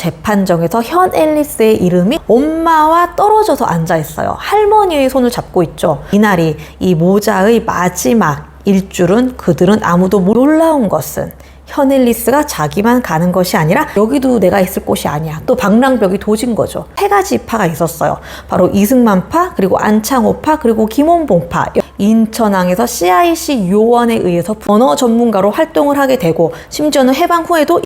재판정에서 현 앨리스의 이름이 엄마와 떨어져서 앉아 있어요. 할머니의 손을 잡고 있죠. 이날이 이 모자의 마지막 일줄은 그들은 아무도 놀라운 것은 현 앨리스가 자기만 가는 것이 아니라 여기도 내가 있을 곳이 아니야. 또 방랑벽이 도진 거죠. 세 가지 파가 있었어요. 바로 이승만파, 그리고 안창호파, 그리고 김원봉파. 인천항에서 CIC 요원에 의해서 언어 전문가로 활동을 하게 되고 심지어는 해방 후에도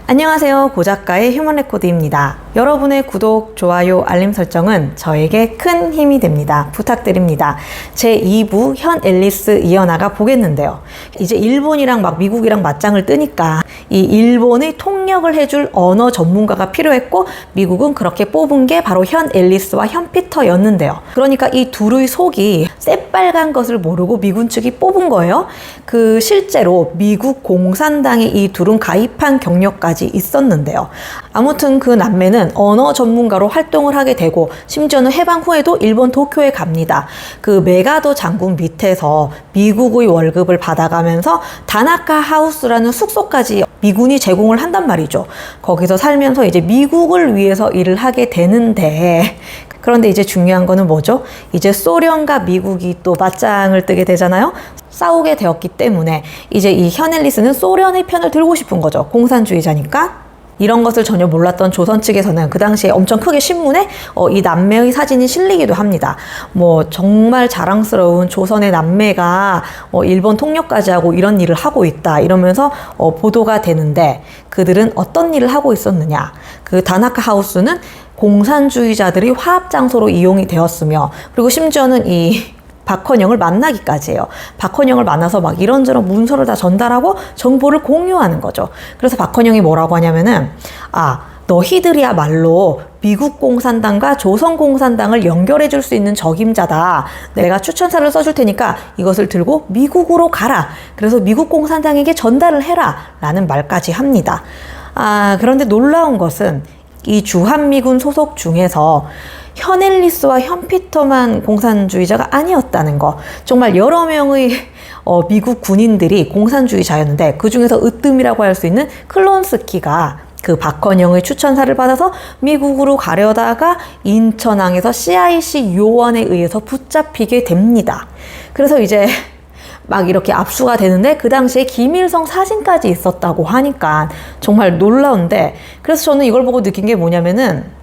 안녕하세요. 고작가의 휴먼레코드입니다. 여러분의 구독, 좋아요, 알림 설정은 저에게 큰 힘이 됩니다. 부탁드립니다. 제 2부 현 앨리스 이어나가 보겠는데요. 이제 일본이랑 미국이랑 맞짱을 뜨니까 이 일본의 통역을 해줄 언어 전문가가 필요했고 미국은 그렇게 뽑은 게 바로 현 앨리스와 현 피터였는데요. 그러니까 이 둘의 속이 새빨간 것을 모르고 미군 측이 뽑은 거예요. 실제로 미국 공산당에 이 둘은 가입한 경력까지 있었는데요. 아무튼 그 남매는 언어 전문가로 활동을 하게 되고 심지어는 해방 후에도 일본 도쿄에 갑니다. 메가도 장군 밑에서 미국의 월급을 받아가면서 다나카 하우스라는 숙소까지 미군이 제공을 한단 말이죠. 거기서 살면서 이제 미국을 위해서 일을 하게 되는데, 그런데 이제 중요한 거는 뭐죠? 이제 소련과 미국이 또 맞짱을 뜨게 되잖아요. 싸우게 되었기 때문에 이제 이 현 앨리스는 소련의 편을 들고 싶은 거죠. 공산주의자니까. 이런 것을 전혀 몰랐던 조선 측에서는 그 당시에 엄청 크게 신문에 이 남매의 사진이 실리기도 합니다. 정말 자랑스러운 조선의 남매가 일본 통역까지 하고 이런 일을 하고 있다 이러면서 보도가 되는데, 그들은 어떤 일을 하고 있었느냐. 다나카 하우스는 공산주의자들이 화합 장소로 이용이 되었으며, 그리고 심지어는 이 박헌영을 만나기까지 해요. 박헌영을 만나서 이런저런 문서를 다 전달하고 정보를 공유하는 거죠. 그래서 박헌영이 뭐라고 하냐면은, 너희들이야말로 미국 공산당과 조선 공산당을 연결해 줄 수 있는 적임자다. 내가 추천사를 써줄 테니까 이것을 들고 미국으로 가라. 그래서 미국 공산당에게 전달을 해라. 라는 말까지 합니다. 그런데 놀라운 것은 이 주한미군 소속 중에서 현 앨리스와 현 피터만 공산주의자가 아니었다는 거. 정말 여러 명의 미국 군인들이 공산주의자였는데 그 중에서 으뜸이라고 할 수 있는 클론스키가 박헌영의 추천사를 받아서 미국으로 가려다가 인천항에서 CIC 요원에 의해서 붙잡히게 됩니다. 그래서 이제 이렇게 압수가 되는데 그 당시에 김일성 사진까지 있었다고 하니까 정말 놀라운데, 그래서 저는 이걸 보고 느낀 게 뭐냐면은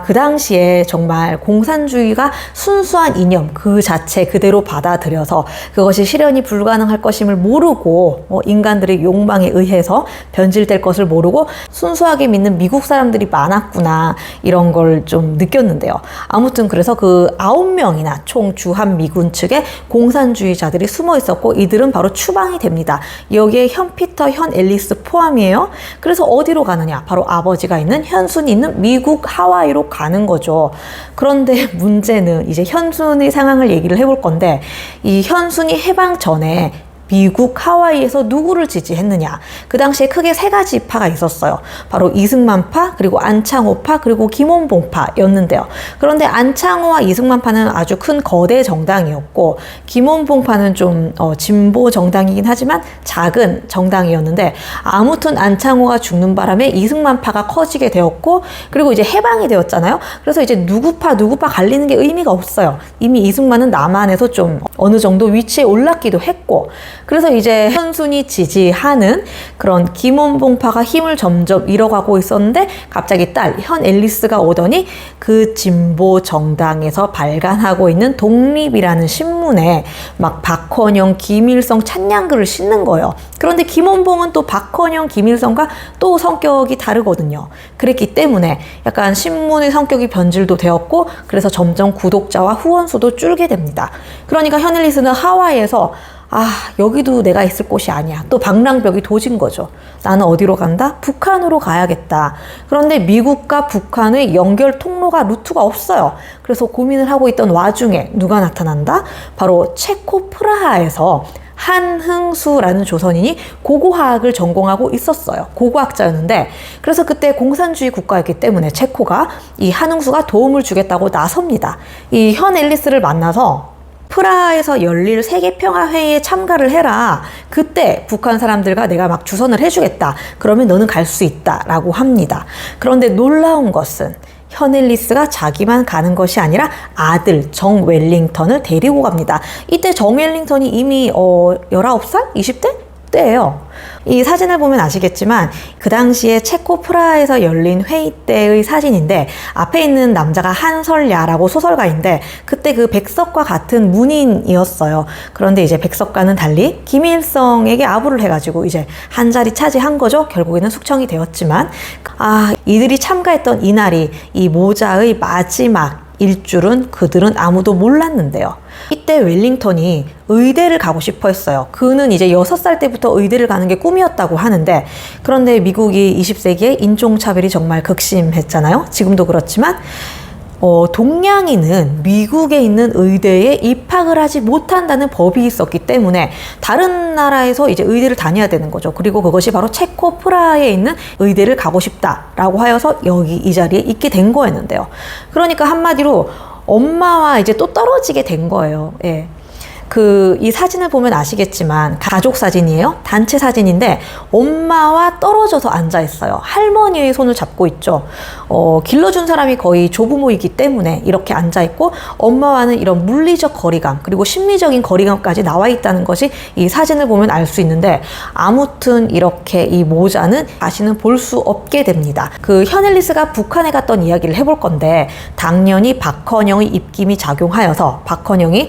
그 당시에 정말 공산주의가 순수한 이념 그 자체 그대로 받아들여서 그것이 실현이 불가능할 것임을 모르고 인간들의 욕망에 의해서 변질될 것을 모르고 순수하게 믿는 미국 사람들이 많았구나, 이런 걸 좀 느꼈는데요. 아무튼 그래서 9명이나 총 주한미군 측에 공산주의자들이 숨어 있었고 이들은 바로 추방이 됩니다. 여기에 현 피터, 현 앨리스 포함이에요. 그래서 어디로 가느냐? 바로 아버지가 있는 현순이 있는 미국 하와이로 가는 거죠. 그런데 문제는 이제 현순의 상황을 얘기를 해볼 건데, 이 현순이 해방 전에 미국 하와이에서 누구를 지지했느냐. 그 당시에 크게 세 가지 파가 있었어요. 바로 이승만파, 그리고 안창호파, 그리고 김원봉파였는데요. 그런데 안창호와 이승만파는 아주 큰 거대 정당이었고 김원봉파는 좀 진보 정당이긴 하지만 작은 정당이었는데, 아무튼 안창호가 죽는 바람에 이승만파가 커지게 되었고, 그리고 이제 해방이 되었잖아요. 그래서 이제 누구파 갈리는 게 의미가 없어요. 이미 이승만은 남한에서 좀 어느 정도 위치에 올랐기도 했고, 그래서 이제 현순이 지지하는 그런 김원봉파가 힘을 점점 잃어가고 있었는데, 갑자기 딸 현 앨리스가 오더니 그 진보 정당에서 발간하고 있는 독립이라는 신문에 박헌영, 김일성 찬양글을 싣는 거예요. 그런데 김원봉은 또 박헌영, 김일성과 또 성격이 다르거든요. 그랬기 때문에 약간 신문의 성격이 변질도 되었고, 그래서 점점 구독자와 후원 수도 줄게 됩니다. 그러니까 현 앨리스는 하와이에서 여기도 내가 있을 곳이 아니야. 또 방랑벽이 도진 거죠. 나는 어디로 간다? 북한으로 가야겠다. 그런데 미국과 북한의 연결 통로가, 루트가 없어요. 그래서 고민을 하고 있던 와중에 누가 나타난다? 바로 체코 프라하에서 한흥수라는 조선인이 고고학을 전공하고 있었어요. 고고학자였는데, 그래서 그때 공산주의 국가였기 때문에 체코가 이 한흥수가 도움을 주겠다고 나섭니다. 이 현 앨리스를 만나서 프라하에서 열릴 세계평화회의에 참가를 해라. 그때 북한 사람들과 내가 막 주선을 해주겠다. 그러면 너는 갈 수 있다. 라고 합니다. 그런데 놀라운 것은 현 앨리스가 자기만 가는 것이 아니라 아들 정 웰링턴을 데리고 갑니다. 이때 정 웰링턴이 이미 19살? 20대? 때예요. 이 사진을 보면 아시겠지만 그 당시에 체코 프라하에서 열린 회의 때의 사진인데 앞에 있는 남자가 한설야라고 소설가인데 그때 그 백석과 같은 문인이었어요. 그런데 이제 백석과는 달리 김일성에게 아부를 해가지고 이제 한 자리 차지한 거죠. 결국에는 숙청이 되었지만 이들이 참가했던 이날이 이 모자의 마지막 일 줄은 그들은 아무도 몰랐는데요. 이때 웰링턴이 의대를 가고 싶어 했어요. 그는 이제 6살 때부터 의대를 가는 게 꿈이었다고 하는데 그런데 미국이 20세기에 인종차별이 정말 극심했잖아요. 지금도 그렇지만 동양인은 미국에 있는 의대에 입학을 하지 못한다는 법이 있었기 때문에 다른 나라에서 이제 의대를 다녀야 되는 거죠. 그리고 그것이 바로 체코 프라하에 있는 의대를 가고 싶다라고 하여서 여기 이 자리에 있게 된 거였는데요. 그러니까 한마디로 엄마와 이제 또 떨어지게 된 거예요. 예. 이 사진을 보면 아시겠지만 가족 사진이에요. 단체 사진인데 엄마와 떨어져서 앉아 있어요. 할머니의 손을 잡고 있죠. 길러준 사람이 거의 조부모이기 때문에 이렇게 앉아 있고 엄마와는 이런 물리적 거리감 그리고 심리적인 거리감까지 나와 있다는 것이 이 사진을 보면 알 수 있는데 아무튼 이렇게 이 모자는 다시는 볼 수 없게 됩니다. 그 현 앨리스가 북한에 갔던 이야기를 해볼 건데 당연히 박헌영의 입김이 작용하여서 박헌영이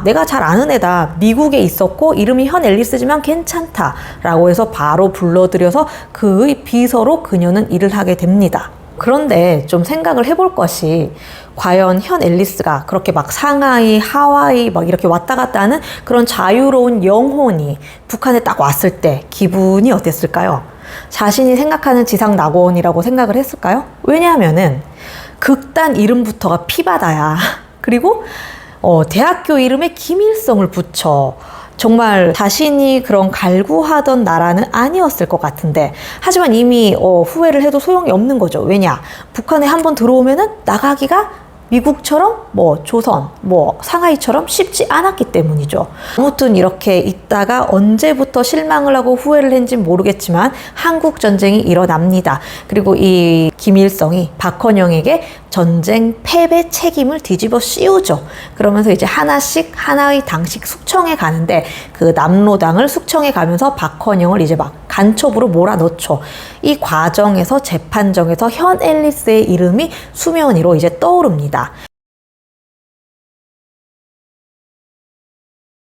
내가 잘 아는 애다. 미국에 있었고 이름이 현 앨리스지만 괜찮다 라고 해서 바로 불러들여서 그의 비서로 그녀는 일을 하게 됩니다. 그런데 좀 생각을 해볼 것이 과연 현 앨리스가 그렇게 막 상하이, 하와이 막 이렇게 왔다 갔다 하는 그런 자유로운 영혼이 북한에 딱 왔을 때 기분이 어땠을까요? 자신이 생각하는 지상낙원이라고 생각을 했을까요? 왜냐하면은 극단 이름부터가 피바다야. 그리고 대학교 이름에 김일성을 붙여 정말 자신이 그런 갈구하던 나라는 아니었을 것 같은데 하지만 이미 후회를 해도 소용이 없는 거죠. 왜냐? 북한에 한번 들어오면은 나가기가 미국처럼 조선, 상하이처럼 쉽지 않았기 때문이죠. 아무튼 이렇게 있다가 언제부터 실망을 하고 후회를 했는지 모르겠지만 한국 전쟁이 일어납니다. 그리고 이 김일성이 박헌영에게 전쟁 패배 책임을 뒤집어 씌우죠. 그러면서 이제 하나씩 하나의 당씩 숙청에 가는데 그 남로당을 숙청에 가면서 박헌영을 이제 막 간첩으로 몰아넣죠. 이 과정에서 재판정에서 현 앨리스의 이름이 수면 위로 이제 떠오릅니다.